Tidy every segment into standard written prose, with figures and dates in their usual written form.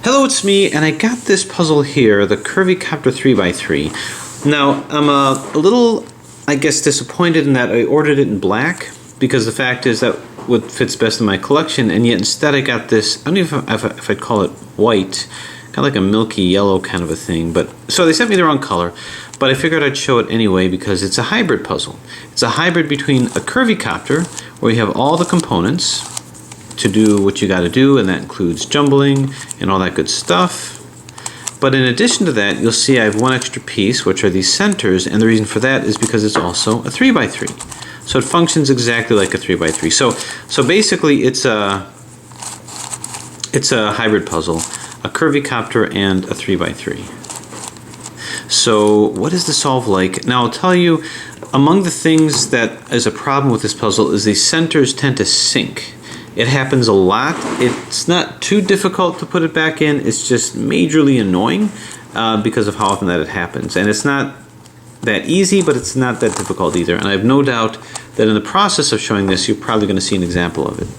Hello, it's me, and I got this puzzle here, the Curvy Copter 3x3. Now, I'm a little, I guess, disappointed in that I ordered it in black, because the fact is that what fits best in my collection, and yet instead I got this, I don't know if I'd call it white, kind of like a milky yellow kind of a thing, but so they sent me the wrong color, but I figured I'd show it anyway because it's a hybrid puzzle. It's a hybrid between a Curvy Copter, where you have all the components to do what you got to do, and that includes jumbling and all that good stuff. But in addition to that, you'll see I have one extra piece, which are these centers, and the reason for that is because it's also a 3x3. So it functions exactly like a 3x3. So basically it's a hybrid puzzle, a Curvy Copter and a 3x3. So what is the solve like? Now I'll tell you, among the things that is a problem with this puzzle is these centers tend to sink. It happens a lot. It's not too difficult to put it back in. It's just majorly annoying because of how often that it happens. And it's not that easy, but it's not that difficult either. And I have no doubt that in the process of showing this, you're probably going to see an example of it.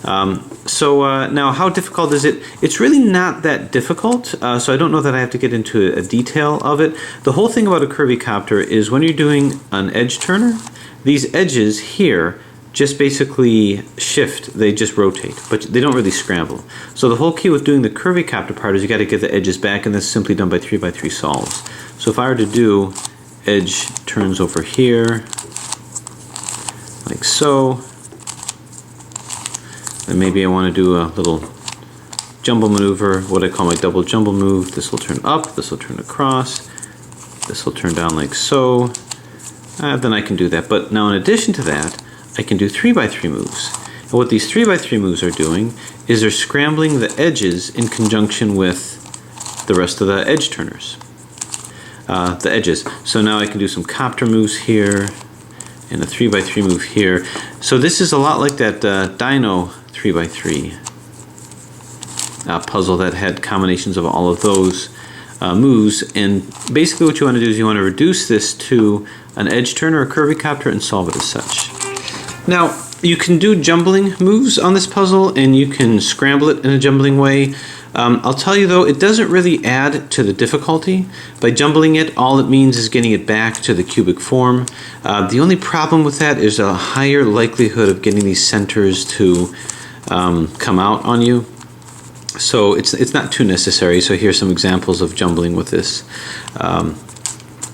Now, how difficult is it? It's really not that difficult, so I don't know that I have to get into a detail of it. The whole thing about a Curvy Copter is when you're doing an edge turner, these edges here just basically shift, they just rotate, but they don't really scramble. So the whole key with doing the Curvy Copter part is you got to get the edges back, and that's simply done by 3x3 solves. So if I were to do edge turns over here, like so, then maybe I want to do a little jumble maneuver, what I call my double jumble move. This will turn up, this will turn across, this will turn down like so. Then I can do that. But now in addition to that, I can do 3x3 moves. And what these 3x3 moves are doing is they're scrambling the edges in conjunction with the rest of the edge turners, the edges. So now I can do some copter moves here and a 3x3 move here. So this is a lot like that Dino 3x3 puzzle that had combinations of all of those moves. And basically what you want to do is you want to reduce this to an edge turner or a Curvy Copter and solve it as such. Now, you can do jumbling moves on this puzzle, and you can scramble it in a jumbling way. I'll tell you though, it doesn't really add to the difficulty. By jumbling it, all it means is getting it back to the cubic form. The only problem with that is a higher likelihood of getting these centers to come out on you. So it's not too necessary. So here's some examples of jumbling with this.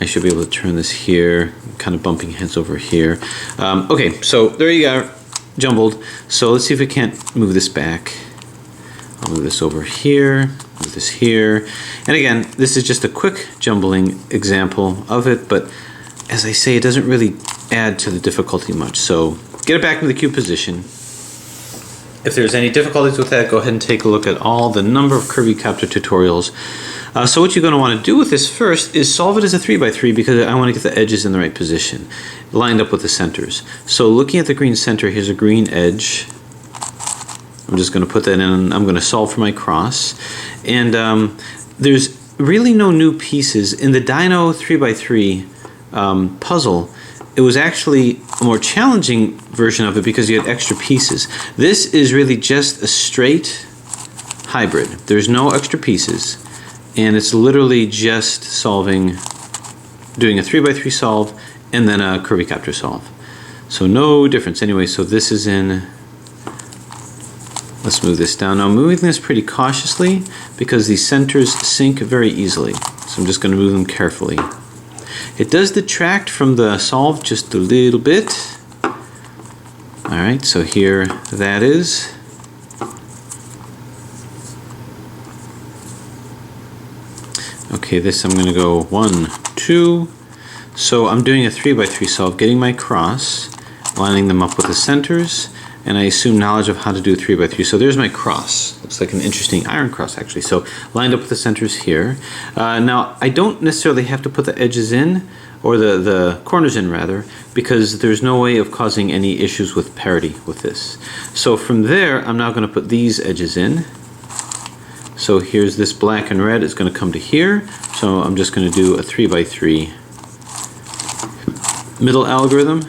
I should be able to turn this here, kind of bumping heads over here. Okay, so there you go, jumbled. So let's see if we can't move this back. I'll move this over here, move this here. And again, this is just a quick jumbling example of it, but as I say, it doesn't really add to the difficulty much. So get it back into the cube position. If there's any difficulties with that, go ahead and take a look at all the number of Curvy Copter tutorials. So what you're going to want to do with this first is solve it as a 3x3 because I want to get the edges in the right position, lined up with the centers. So looking at the green center, here's a green edge. I'm just going to put that in, and I'm going to solve for my cross. And there's really no new pieces. In the Dino 3x3 puzzle, it was actually a more challenging version of it because you had extra pieces. This is really just a straight hybrid. There's no extra pieces. And it's literally just solving, doing a 3x3 solve and then a Curvy Copter solve. So no difference. Anyway, so this is in, let's move this down. Now I'm moving this pretty cautiously because these centers sink very easily. So I'm just going to move them carefully. It does detract from the solve just a little bit. Alright, so here that is. Okay, this I'm going to go 1, 2. So I'm doing a 3x3 solve, getting my cross, lining them up with the centers, and I assume knowledge of how to do a 3x3. So there's my cross. Looks like an interesting iron cross actually. So lined up with the centers here. Now I don't necessarily have to put the edges in, or the corners in rather, because there's no way of causing any issues with parity with this. So from there, I'm now going to put these edges in. So here's this black and red is going to come to here. So I'm just going to do a 3x3 middle algorithm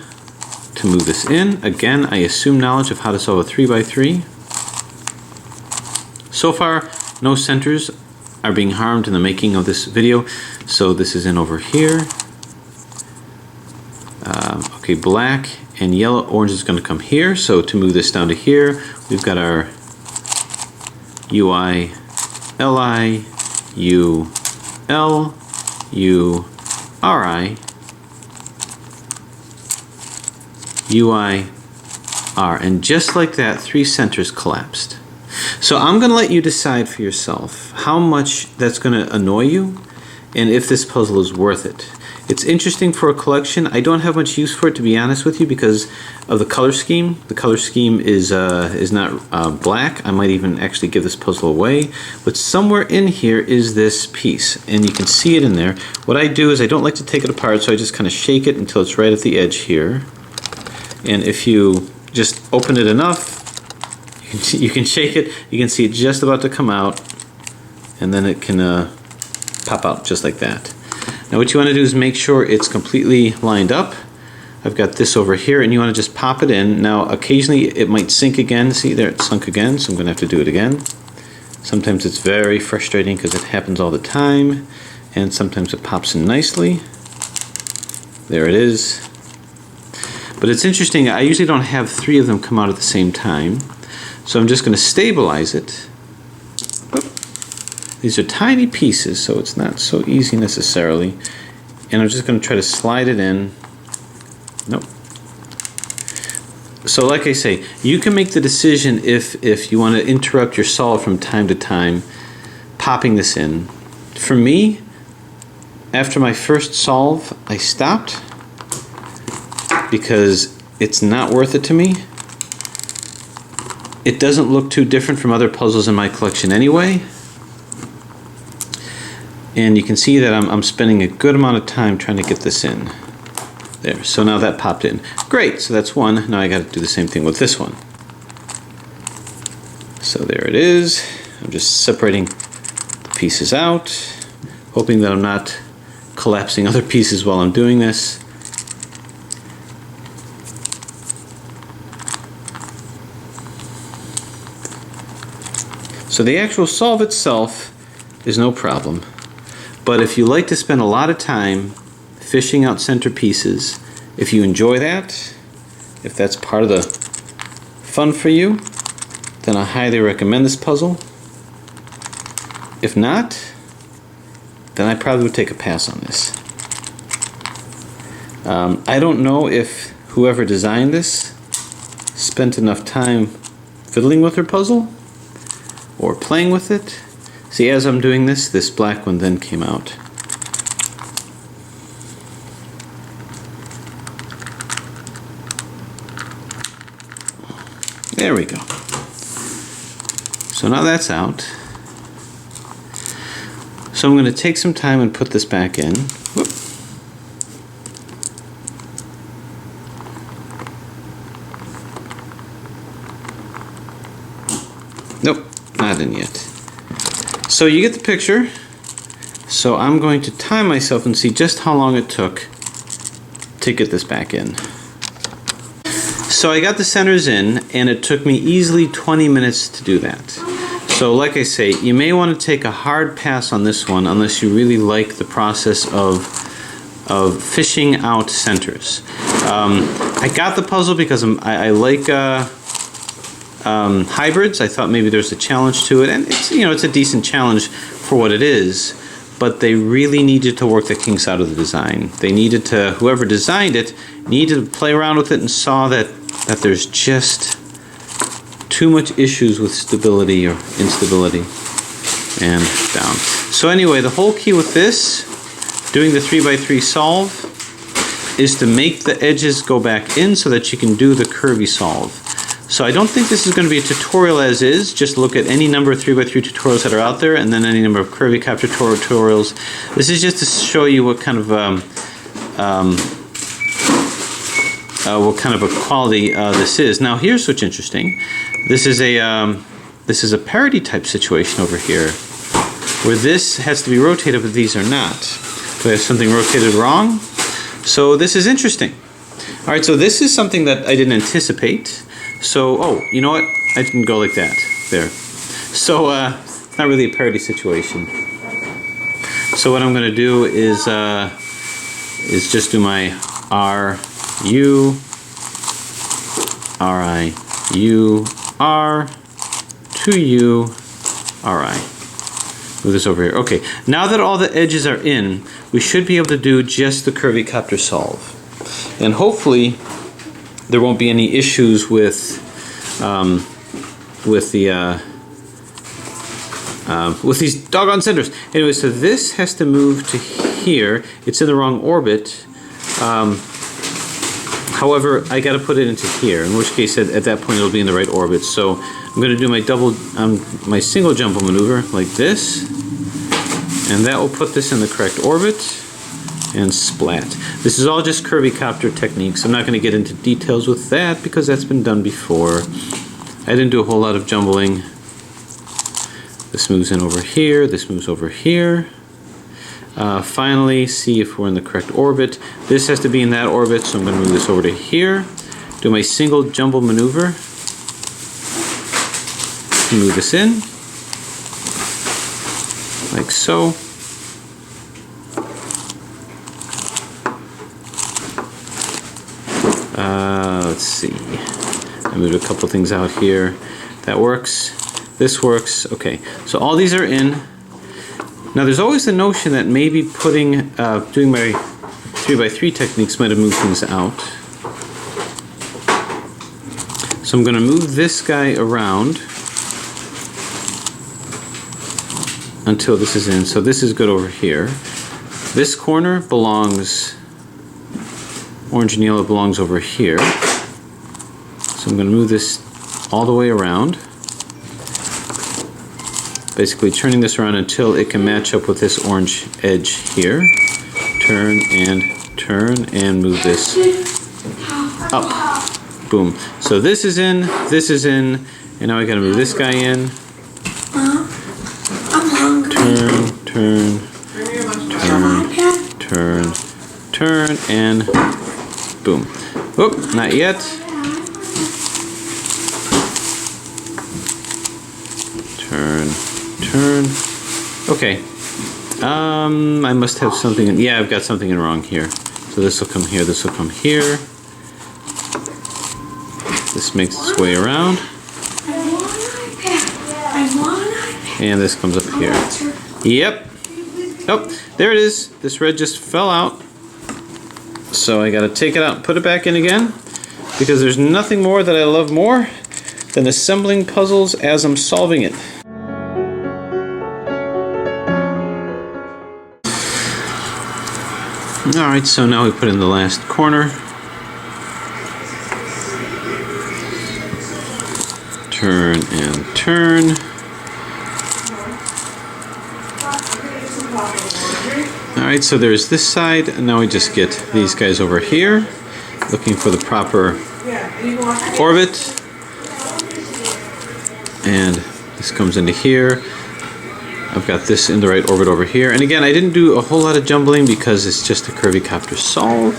to move this in. Again, I assume knowledge of how to solve a 3x3. So far, no centers are being harmed in the making of this video. So this is in over here. Okay, black and yellow, orange is going to come here. So to move this down to here, we've got our UI, LI, U, L, U, RI, UI, R. And just like that, 3 centers collapsed. So I'm going to let you decide for yourself how much that's going to annoy you and if this puzzle is worth it. It's interesting for a collection. I don't have much use for it, to be honest with you, because of the color scheme. The color scheme is not black. I might even actually give this puzzle away. But somewhere in here is this piece, and you can see it in there. What I do is I don't like to take it apart, so I just kind of shake it until it's right at the edge here. And if you just open it enough, you can shake it, you can see it just about to come out, and then it can pop out just like that. Now what you want to do is make sure it's completely lined up. I've got this over here, and you want to just pop it in. Now occasionally it might sink again. See there, it sunk again, so I'm going to have to do it again. Sometimes it's very frustrating because it happens all the time, and sometimes it pops in nicely. There it is. But it's interesting, I usually don't have 3 of them come out at the same time. So I'm just going to stabilize it. These are tiny pieces, so it's not so easy necessarily. And I'm just going to try to slide it in. Nope. So like I say, you can make the decision if you want to interrupt your solve from time to time, popping this in. For me, after my first solve, I stopped because it's not worth it to me. It doesn't look too different from other puzzles in my collection anyway. And you can see that I'm spending a good amount of time trying to get this in. There, so now that popped in. Great, so that's one. Now I got to do the same thing with this one. So there it is. I'm just separating the pieces out, hoping that I'm not collapsing other pieces while I'm doing this. So the actual solve itself is no problem. But if you like to spend a lot of time fishing out center pieces, if you enjoy that, if that's part of the fun for you, then I highly recommend this puzzle. If not, then I probably would take a pass on this. I don't know if whoever designed this spent enough time fiddling with their puzzle or playing with it. See, as I'm doing this, this black one then came out. There we go. So now that's out. So I'm going to take some time and put this back in. Whoop. Nope, not in yet. So you get the picture. So I'm going to time myself and see just how long it took to get this back in. So I got the centers in, and it took me easily 20 minutes to do that. So like I say, you may want to take a hard pass on this one unless you really like the process of fishing out centers. I got the puzzle because I like hybrids. I thought maybe there's a challenge to it, and it's a decent challenge for what it is, but they really needed to work the kinks out of the design. They needed to, whoever designed it, needed to play around with it and saw that there's just too much issues with stability or instability and down. So anyway, the whole key with this, doing the 3x3 solve, is to make the edges go back in so that you can do the curvy solve. So I don't think this is going to be a tutorial as is. Just look at any number of 3x3 tutorials that are out there, and then any number of Curvy Copter tutorials. This is just to show you what kind of a quality this is. Now here's what's interesting. This is a parody type situation over here, where this has to be rotated, but these are not. Do I have something rotated wrong? So this is interesting. All right, so this is something that I didn't anticipate. So, oh, you know what? I didn't go like that. There. So not really a parody situation. So what I'm going to do is just do my R, U, R, I, U, R, 2U, R, I. Move this over here. Okay, now that all the edges are in, we should be able to do just the Curvy Copter solve. And hopefully there won't be any issues with these doggone centers. Anyway, so this has to move to here. It's in the wrong orbit. However, I got to put it into here, in which case at that point it'll be in the right orbit. So I'm going to do my my single jumble maneuver like this, and that will put this in the correct orbit, and splat. This is all just Curvy Copter techniques. I'm not going to get into details with that because that's been done before. I didn't do a whole lot of jumbling. This moves in over here, this moves over here. Finally, see if we're in the correct orbit. This has to be in that orbit, so I'm going to move this over to here. Do my single jumble maneuver. Move this in, like so. Let's see. I moved a couple things out here. That works. This works. Okay, so all these are in. Now there's always the notion that maybe doing my 3x3 techniques might have moved things out. So I'm going to move this guy around until this is in. So this is good over here. This corner belongs, orange and yellow belongs over here. So I'm going to move this all the way around. Basically turning this around until it can match up with this orange edge here. Turn and move this up. Boom. So this is in, and now I gotta move this guy in. Turn, and boom. Oop, not yet. Turn. Okay. I must have something in, yeah, I've got something in wrong here. So this will come here, this will come here. This makes its way around. And this comes up here. Yep. Oh, there it is. This red just fell out. So I gotta take it out and put it back in again, because there's nothing more that I love more than assembling puzzles as I'm solving it. Alright, so now we put in the last corner. Turn and turn. Alright, so there's this side, and now we just get these guys over here, looking for the proper orbit. And this comes into here. I've got this in the right orbit over here. And again, I didn't do a whole lot of jumbling because it's just a Curvy Copter solve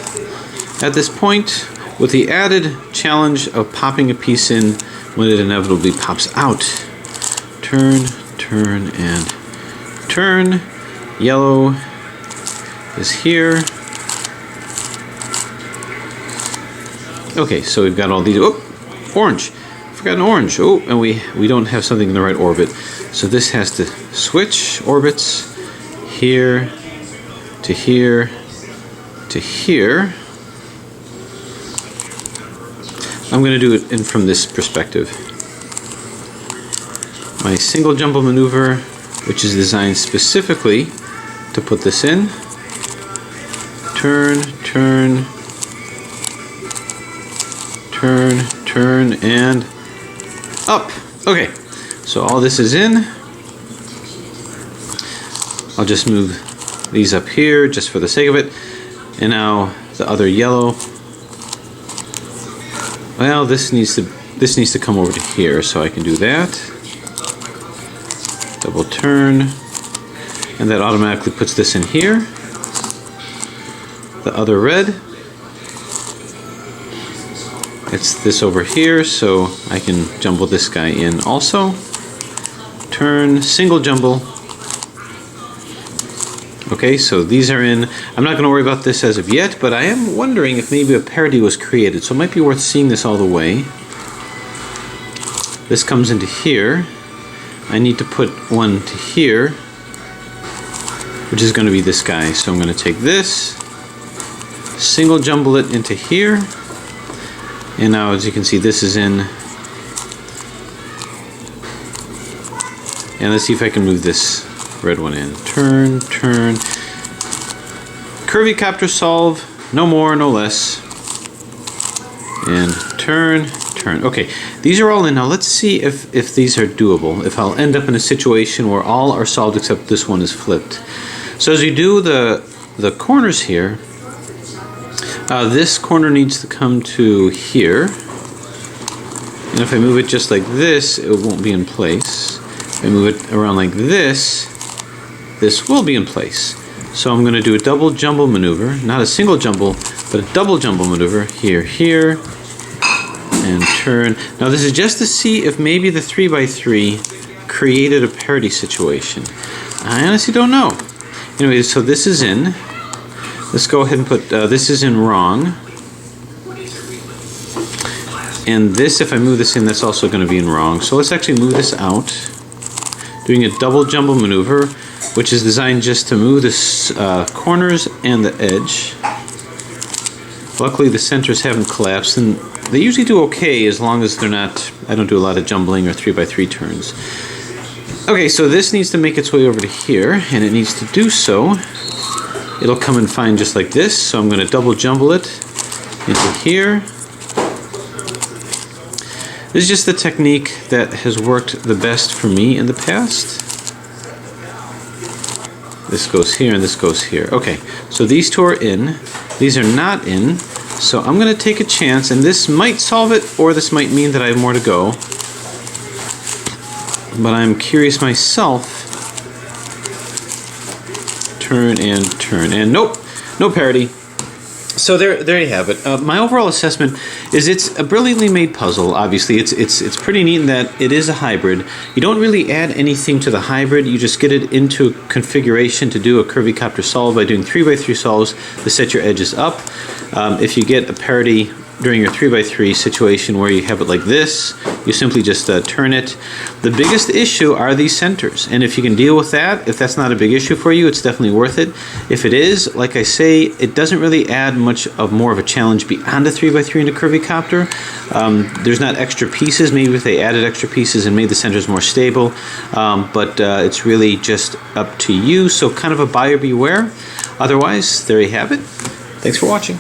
at this point, with the added challenge of popping a piece in when it inevitably pops out. Turn, and turn. Yellow is here. Okay, so we've got all these. Oh, orange. Forgot an orange. Oh, and we don't have something in the right orbit. So this has to switch orbits here to here to here. I'm going to do it from this perspective. My single jumble maneuver, which is designed specifically to put this in. Turn, and up. Okay, so all this is in. I'll just move these up here just for the sake of it. And now the other yellow. Well, this needs to come over to here, so I can do that. Double turn, and that automatically puts this in here. The other red, it's this over here, so I can jumble this guy in also. turn, single jumble. Okay, so these are in. I'm not going to worry about this as of yet, but I am wondering if maybe a parity was created, so it might be worth seeing this all the way. This comes into here. I need to put one to here, which is going to be this guy. So I'm going to take this, single jumble it into here, and now as you can see this is in. And let's see if I can move this red one in. Turn, turn. Curvy Copter solve, no more, no less. And turn, turn. Okay, these are all in. Now let's see if these are doable. If I'll end up in a situation where all are solved except this one is flipped. So as you do the corners here, this corner needs to come to here. And if I move it just like this, it won't be in place. If I move it around like this, this will be in place. So I'm going to do a double jumble maneuver, not a single jumble, but a double jumble maneuver. Here, here, and turn. Now this is just to see if maybe the 3x3 created a parity situation. I honestly don't know. Anyway, so this is in. Let's go ahead and put, this is in wrong. And this, if I move this in, that's also going to be in wrong. So let's actually move this out. Doing a double jumble maneuver, which is designed just to move the corners and the edge. Luckily the centers haven't collapsed, and they usually do okay as long as they're not, I don't do a lot of jumbling or 3x3 turns. Okay, so this needs to make its way over to here, and it needs to do so. It'll come in fine just like this, so I'm going to double jumble it into here. This is just the technique that has worked the best for me in the past. This goes here and this goes here. Okay, so these two are in. These are not in. So I'm going to take a chance, and this might solve it, or this might mean that I have more to go. But I'm curious myself. Turn, and nope, no parity. So there you have it. My overall assessment is it's a brilliantly made puzzle. Obviously, it's pretty neat in that it is a hybrid. You don't really add anything to the hybrid. You just get it into configuration to do a Curvy Copter solve by doing 3x3 solves to set your edges up. If you get a parity during your 3x3 situation where you have it like this, you simply just turn it. The biggest issue are these centers, and if you can deal with that, if that's not a big issue for you, it's definitely worth it. If it is, like I say, it doesn't really add much of more of a challenge beyond a 3x3 in a Curvy Copter. There's not extra pieces. Maybe if they added extra pieces and made the centers more stable, but it's really just up to you, so kind of a buyer beware. Otherwise, there you have it. Thanks for watching.